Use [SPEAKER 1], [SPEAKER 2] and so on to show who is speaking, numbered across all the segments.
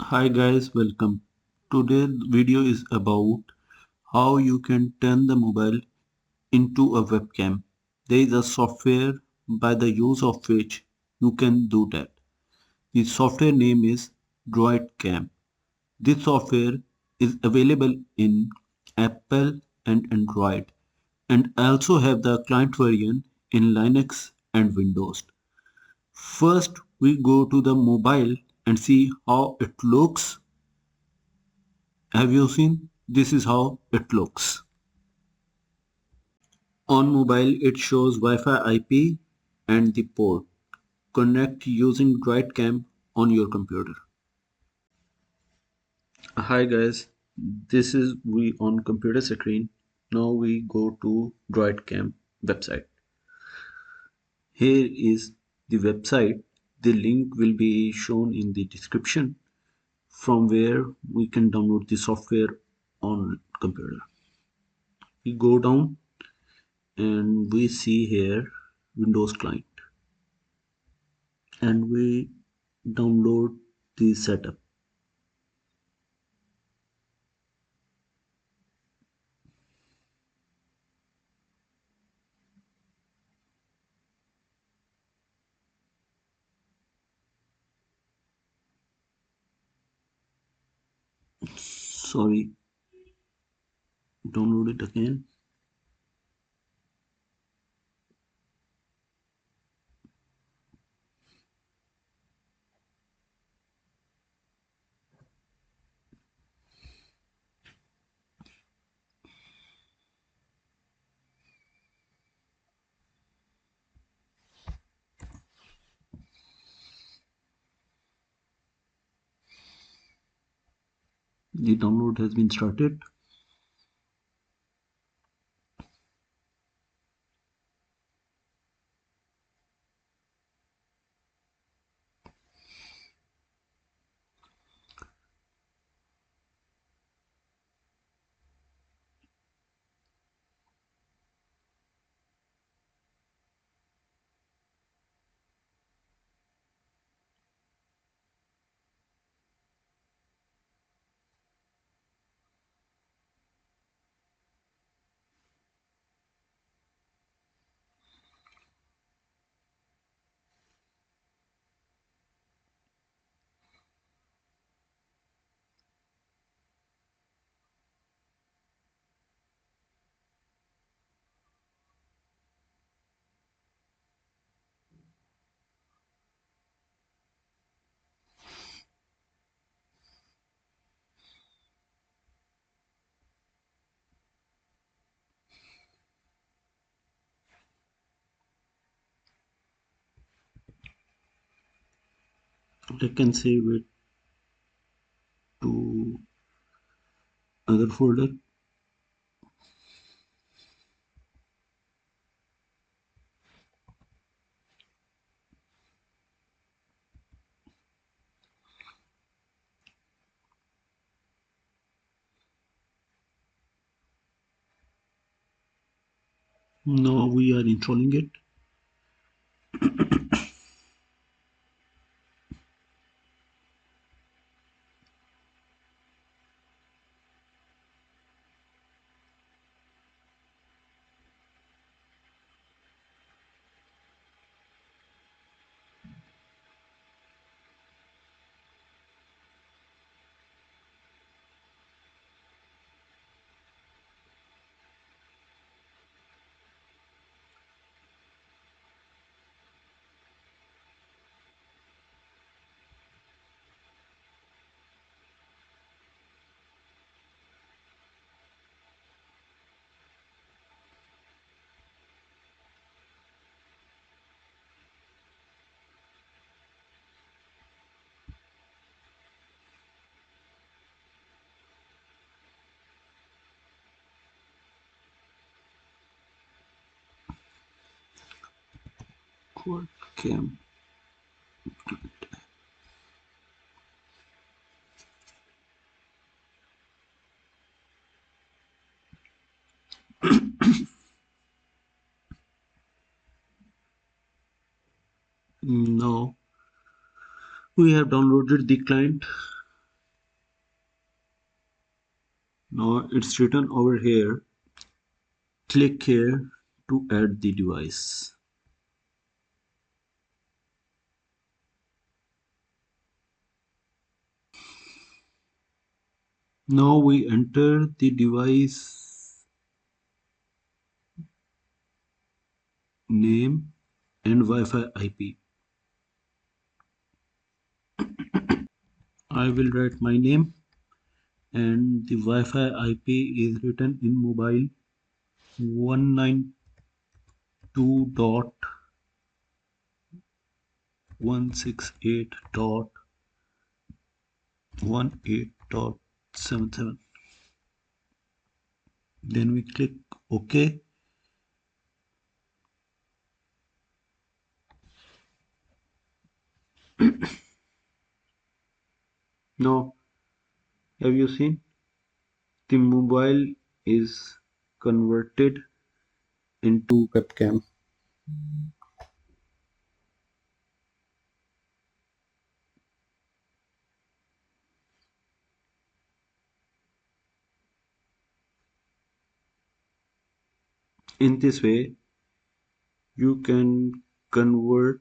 [SPEAKER 1] Hi guys, welcome. Today's video is about how you can turn the mobile into a webcam. There is a software by the use of which you can do that. The software name is DroidCam. This software is available in Apple and Android and also have the client version in Linux and Windows. First, we go to the mobile and see how it looks. Have you seen? This is how it looks. On mobile, it shows Wi-Fi IP and the port. Connect using DroidCam on your computer. Hi guys, this is we on computer screen. Now we go to DroidCam website. Here is the website. The link will be shown in the description from where we can download the software on computer. We go down and we see here Windows client and we download the setup. Sorry, download it again. The download has been started. I can save it to other folder. Now we are installing it. Webcam. Now we have downloaded the client. Now it's written over here. Click here to add the device. Now we enter the device name and Wi-Fi IP. I will write my name and the Wi-Fi IP is written in mobile 192.168.18.77. Then we click OK. Now, have you seen? The mobile is converted into webcam. In this way, you can convert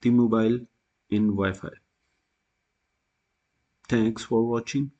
[SPEAKER 1] the mobile in Wi-Fi. Thanks for watching.